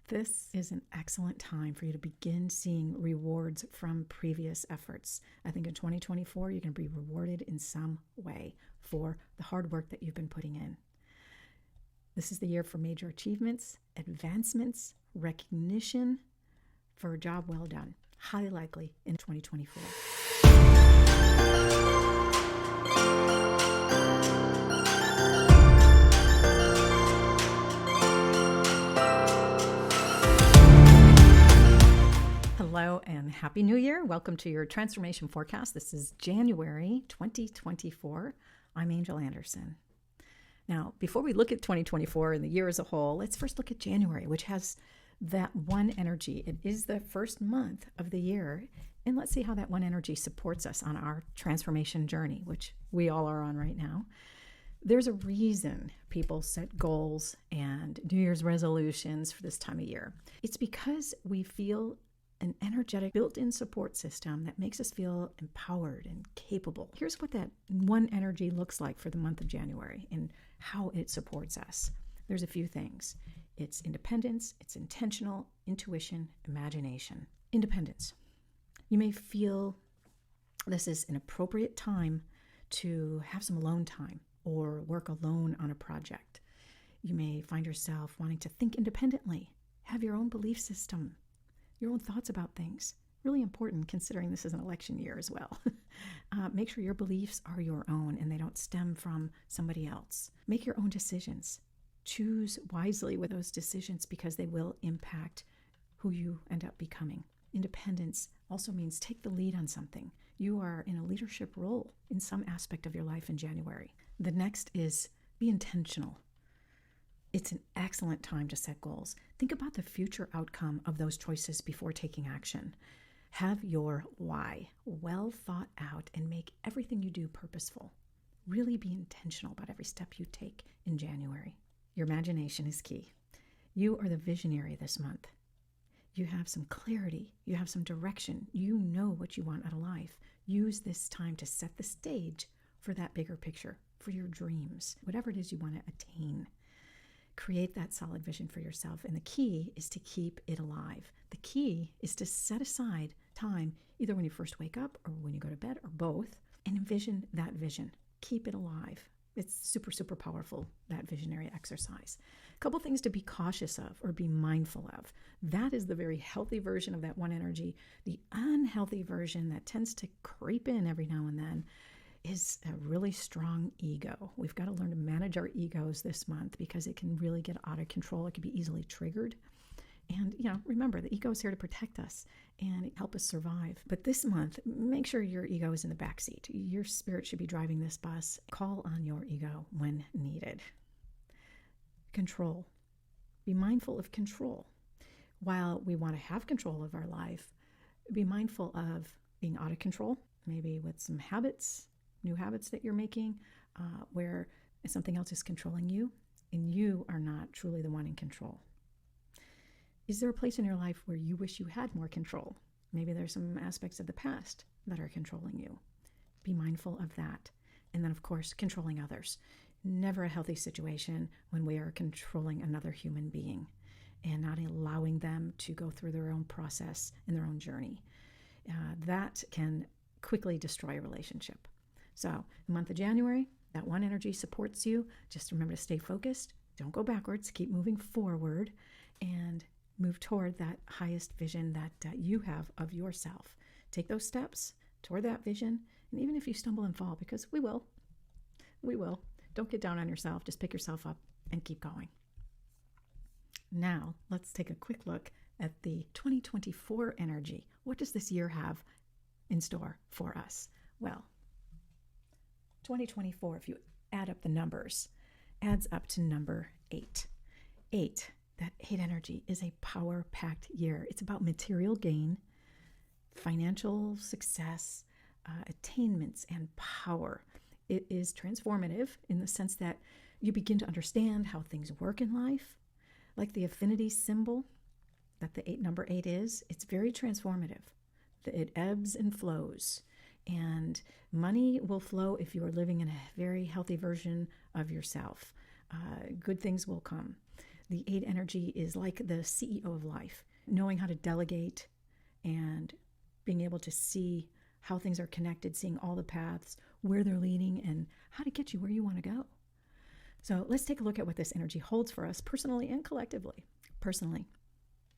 This is an excellent time for you to begin seeing rewards from previous efforts. I think in 2024, you're going to be rewarded in some way for the hard work that you've been putting in. This is the year for major achievements, advancements, recognition for a job well done, highly likely in 2024. Hello and Happy New Year. Welcome to your Transformation Forecast. This is January 2024. I'm Angel Anderson. Now, before we look at 2024 and the year as a whole, let's first look at January, which has that one energy. It is the first month of the year. And let's see how that one energy supports us on our transformation journey, which we all are on right now. There's a reason people set goals and New Year's resolutions for this time of year. It's because we feel an energetic built-in support system that makes us feel empowered and capable. Here's what that one energy looks like for the month of January and how it supports us. There's a few things. It's independence, it's intentional, intuition, imagination. Independence. You may feel this is an appropriate time to have some alone time or work alone on a project. You may find yourself wanting to think independently, have your own belief system, your own thoughts about things. Really important considering this is an election year as well. Make sure your beliefs are your own and they don't stem from somebody else. Make your own decisions. Choose wisely with those decisions because they will impact who you end up becoming. Independence also means take the lead on something. You are in a leadership role in some aspect of your life in January. The next is be intentional. It's an excellent time to set goals. Think about the future outcome of those choices before taking action. Have your why well thought out and make everything you do purposeful. Really be intentional about every step you take in January. Your imagination is key. You are the visionary this month. You have some clarity. You have some direction. You know what you want out of life. Use this time to set the stage for that bigger picture, for your dreams, whatever it is you want to attain. Create that solid vision for yourself. And the key is to keep it alive. The key is to set aside time, either when you first wake up or when you go to bed or both, and envision that vision. Keep it alive. It's super, super powerful, that visionary exercise. A couple things to be cautious of or be mindful of. That is the very healthy version of that one energy. The unhealthy version that tends to creep in every now and then is a really strong ego. We've got to learn to manage our egos this month because it can really get out of control. It can be easily triggered. And, remember, the ego is here to protect us and help us survive. But this month, make sure your ego is in the backseat. Your spirit should be driving this bus. Call on your ego when needed. Control. Be mindful of control. While we want to have control of our life, be mindful of being out of control, maybe with some habits, new habits that you're making, where something else is controlling you and you are not truly the one in control. Is there a place in your life where you wish you had more control? Maybe there's some aspects of the past that are controlling you. Be mindful of that. And then, of course, controlling others. Never a healthy situation when we are controlling another human being and not allowing them to go through their own process and their own journey. That can quickly destroy a relationship. So, the month of January, that one energy supports you. Just remember to stay focused. Don't go backwards. Keep moving forward and move toward that highest vision that you have of yourself. Take those steps toward that vision. And even if you stumble and fall, because we will, don't get down on yourself. Just pick yourself up and keep going. Now, let's take a quick look at the 2024 energy. What does this year have in store for us? Well, 2024, if you add up the numbers, adds up to number 8. 8, that 8 energy is a power-packed year. It's about material gain, financial success, attainments, and power. It is transformative in the sense that you begin to understand how things work in life. Like the affinity symbol that the number 8 is, it's very transformative. It ebbs and flows. And money will flow if you are living in a very healthy version of yourself. Good things will come. The 8 energy is like the CEO of life, knowing how to delegate and being able to see how things are connected, seeing all the paths, where they're leading, and how to get you where you want to go. So let's take a look at what this energy holds for us personally and collectively. Personally,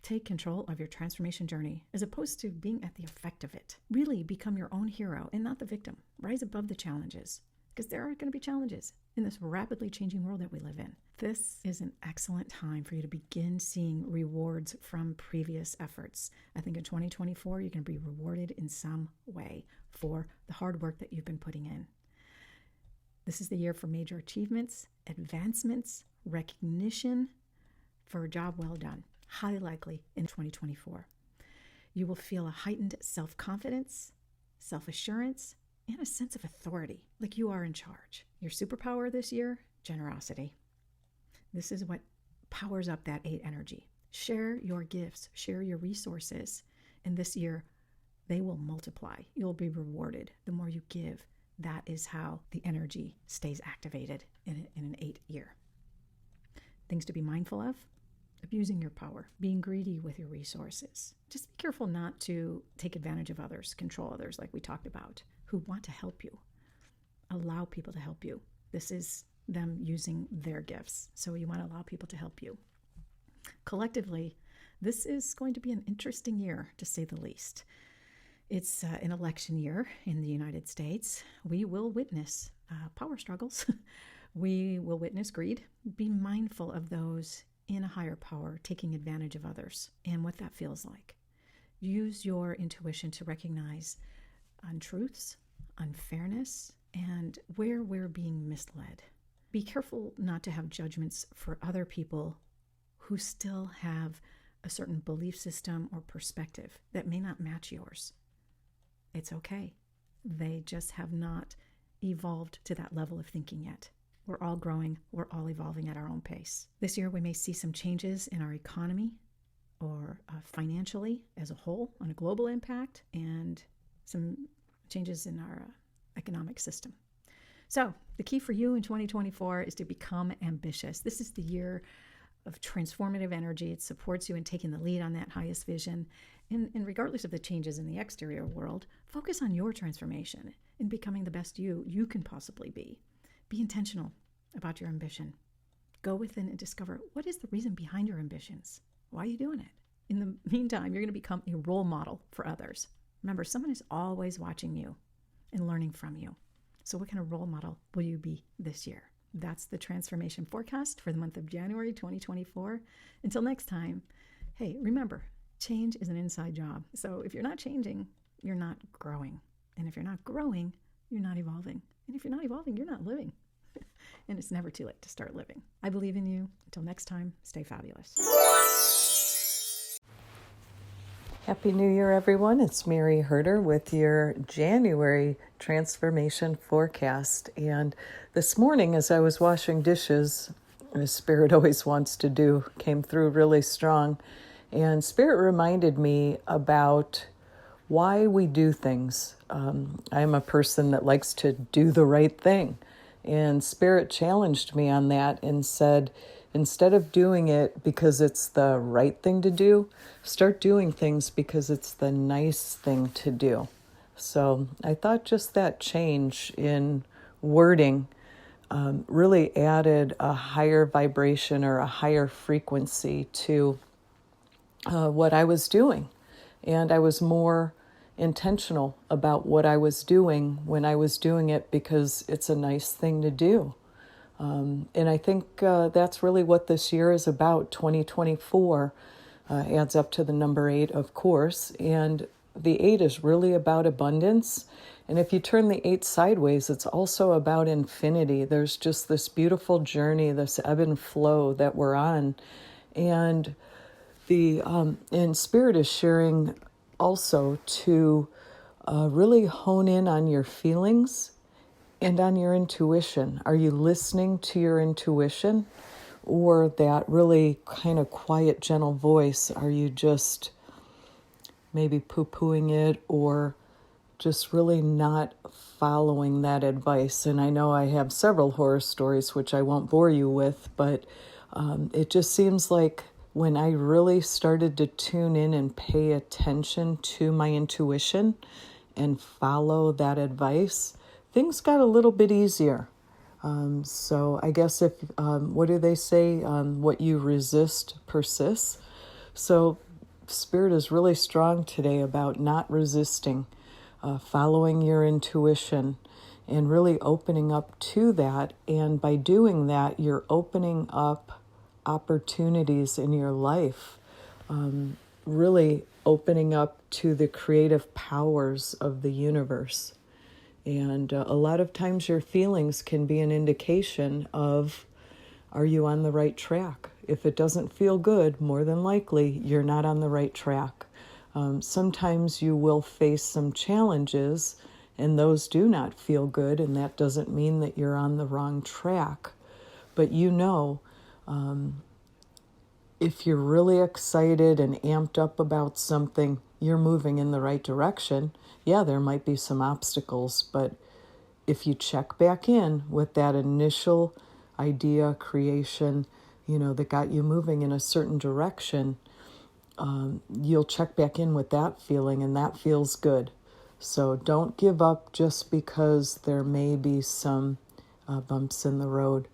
take control of your transformation journey as opposed to being at the effect of it. Really become your own hero and not the victim. Rise above the challenges, because there are going to be challenges in this rapidly changing world that we live in. This is an excellent time for you to begin seeing rewards from previous efforts. I think in 2024, you're going to be rewarded in some way for the hard work that you've been putting in. This is the year for major achievements, advancements, recognition for a job well done. Highly likely in 2024. You will feel a heightened self-confidence, self-assurance, and a sense of authority, like you are in charge. Your superpower this year, generosity. This is what powers up that 8 energy. Share your gifts, share your resources, and this year they will multiply. You'll be rewarded. The more you give, that is how the energy stays activated in an 8 year. Things to be mindful of: abusing your power, being greedy with your resources. Just be careful not to take advantage of others, control others like we talked about, who want to help you. Allow people to help you. This is them using their gifts. So you want to allow people to help you. Collectively, this is going to be an interesting year, to say the least. It's an election year in the United States. We will witness power struggles. We will witness greed. Be mindful of those in a higher power taking advantage of others and what that feels like. Use your intuition to recognize untruths, unfairness, and where we're being misled. Be careful not to have judgments for other people who still have a certain belief system or perspective that may not match yours. It's okay. They just have not evolved to that level of thinking yet. We're all growing, we're all evolving at our own pace. This year we may see some changes in our economy or financially as a whole on a global impact, and some changes in our economic system. So the key for you in 2024 is to become ambitious. This is the year of transformative energy. It supports you in taking the lead on that highest vision. And regardless of the changes in the exterior world, focus on your transformation in becoming the best you can possibly be. Be intentional about your ambition. Go within and discover what is the reason behind your ambitions. Why are you doing it? In the meantime, you're going to become a role model for others. Remember, someone is always watching you and learning from you. So what kind of role model will you be this year? That's the transformation forecast for the month of January 2024. Until next time, hey, remember, change is an inside job. So if you're not changing, you're not growing. And if you're not growing, you're not evolving. And if you're not evolving, you're not living. And it's never too late to start living. I believe in you. Until next time, stay fabulous. Happy New Year, everyone. It's Mary Herter with your January transformation forecast. And this morning, as I was washing dishes, as Spirit always wants to do, came through really strong. And Spirit reminded me about why we do things. I'm a person that likes to do the right thing. And Spirit challenged me on that and said, instead of doing it because it's the right thing to do, start doing things because it's the nice thing to do. So I thought just that change in wording really added a higher vibration or a higher frequency to what I was doing. And I was more intentional about what I was doing when I was doing it because it's a nice thing to do. And I think that's really what this year is about. 2024 adds up to the number 8, of course. And the 8 is really about abundance. And if you turn the 8 sideways, it's also about infinity. There's just this beautiful journey, this ebb and flow that we're on. And and Spirit is sharing also to really hone in on your feelings and on your intuition. Are you listening to your intuition, or that really kind of quiet, gentle voice? Are you just maybe poo-pooing it, or just really not following that advice? And I know I have several horror stories, which I won't bore you with, but It just seems like when I really started to tune in and pay attention to my intuition and follow that advice, things got a little bit easier. So I guess if, what do they say? What you resist persists. So Spirit is really strong today about not resisting, following your intuition, and really opening up to that. And by doing that, you're opening up opportunities in your life, really opening up to the creative powers of the universe. And a lot of times your feelings can be an indication of, are you on the right track? If it doesn't feel good, more than likely you're not on the right track. Sometimes you will face some challenges and those do not feel good, and that doesn't mean that you're on the wrong track. But if you're really excited and amped up about something, you're moving in the right direction. Yeah, there might be some obstacles, but if you check back in with that initial idea creation, that got you moving in a certain direction, you'll check back in with that feeling, and that feels good. So don't give up just because there may be some bumps in the road.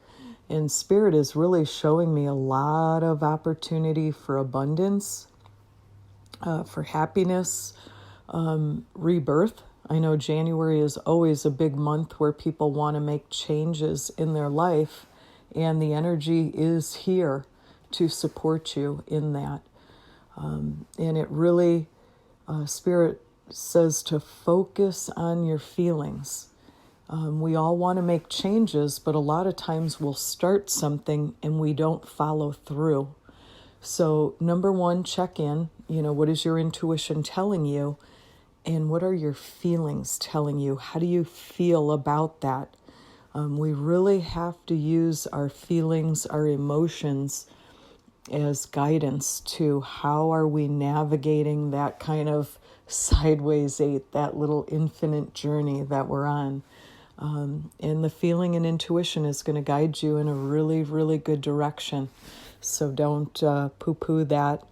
And Spirit is really showing me a lot of opportunity for abundance, for happiness, rebirth. I know January is always a big month where people want to make changes in their life, and the energy is here to support you in that. And it really, Spirit says to focus on your feelings. We all want to make changes, but a lot of times we'll start something and we don't follow through. So number one, check in. What is your intuition telling you? And what are your feelings telling you? How do you feel about that? We really have to use our feelings, our emotions as guidance to how are we navigating that kind of sideways 8, that little infinite journey that we're on. And the feeling and intuition is going to guide you in a really, really good direction. So don't poo-poo that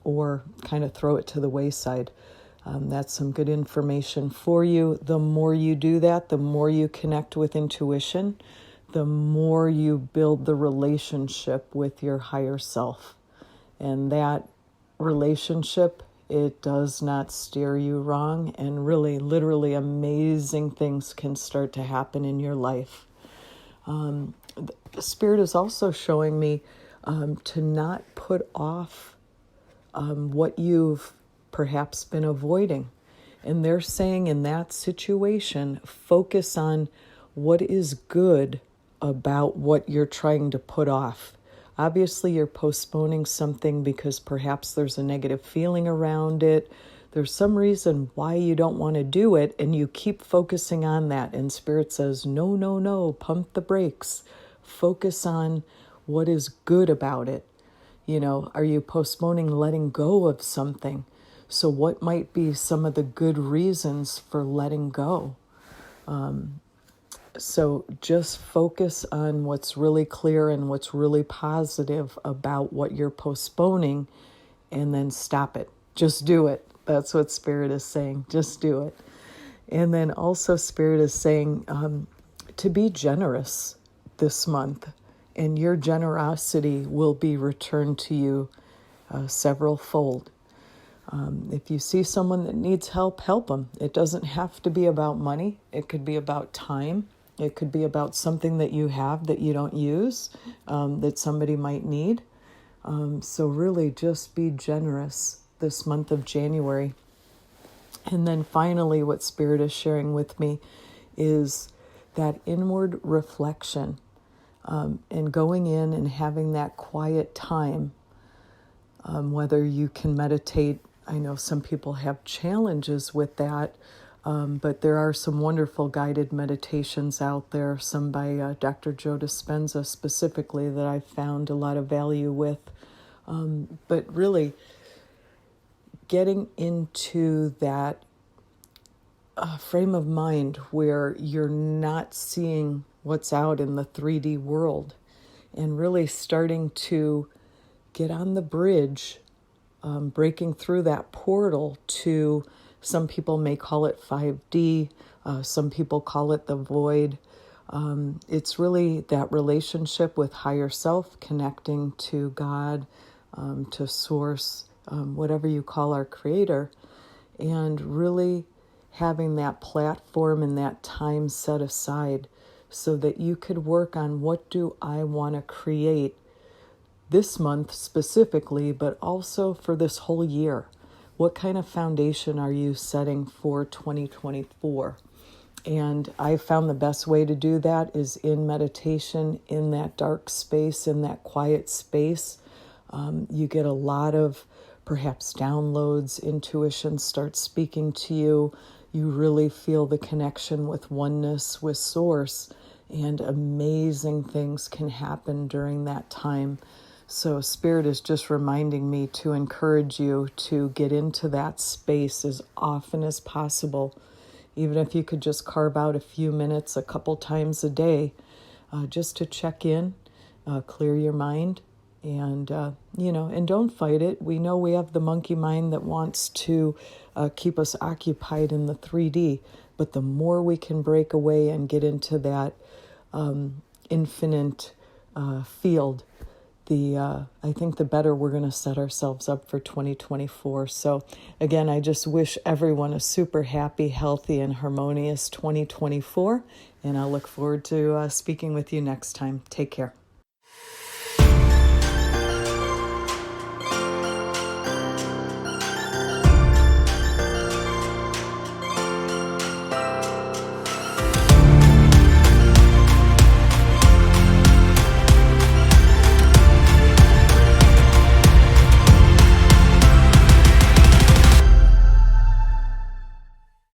or kind of throw it to the wayside. That's some good information for you. The more you do that, the more you connect with intuition, the more you build the relationship with your higher self. And that relationship, it does not steer you wrong, and really, literally amazing things can start to happen in your life. Spirit is also showing me to not put off what you've perhaps been avoiding. And they're saying in that situation, focus on what is good about what you're trying to put off. Obviously, you're postponing something because perhaps there's a negative feeling around it. There's some reason why you don't want to do it, and you keep focusing on that. And Spirit says, no, no, no, pump the brakes. Focus on what is good about it. Are you postponing letting go of something? So what might be some of the good reasons for letting go? So just focus on what's really clear and what's really positive about what you're postponing, and then stop it. Just do it. That's what Spirit is saying. Just do it. And then also Spirit is saying to be generous this month, and your generosity will be returned to you several fold. If you see someone that needs help, help them. It doesn't have to be about money. It could be about time. It could be about something that you have that you don't use, that somebody might need. So really just be generous this month of January. And then finally, what Spirit is sharing with me is that inward reflection, and going in and having that quiet time, whether you can meditate. I know some people have challenges with that, but there are some wonderful guided meditations out there, some by Dr. Joe Dispenza specifically, that I found a lot of value with. But really getting into that frame of mind where you're not seeing what's out in the 3D world, and really starting to get on the bridge, breaking through that portal to, some people may call it 5D, some people call it the void. It's really that relationship with higher self, connecting to God, to source, whatever you call our creator, and really having that platform and that time set aside so that you could work on, what do I want to create this month specifically, but also for this whole year? What kind of foundation are you setting for 2024? And I found the best way to do that is in meditation, in that dark space, in that quiet space. You get a lot of perhaps downloads, intuition starts speaking to you. You really feel the connection with oneness, with source, and amazing things can happen during that time. So Spirit is just reminding me to encourage you to get into that space as often as possible. Even if you could just carve out a few minutes a couple times a day, just to check in, clear your mind, and and don't fight it. We know we have the monkey mind that wants to keep us occupied in the 3D, but the more we can break away and get into that infinite field, I think the better we're going to set ourselves up for 2024. So again, I just wish everyone a super happy, healthy, and harmonious 2024. And I'll look forward to speaking with you next time. Take care.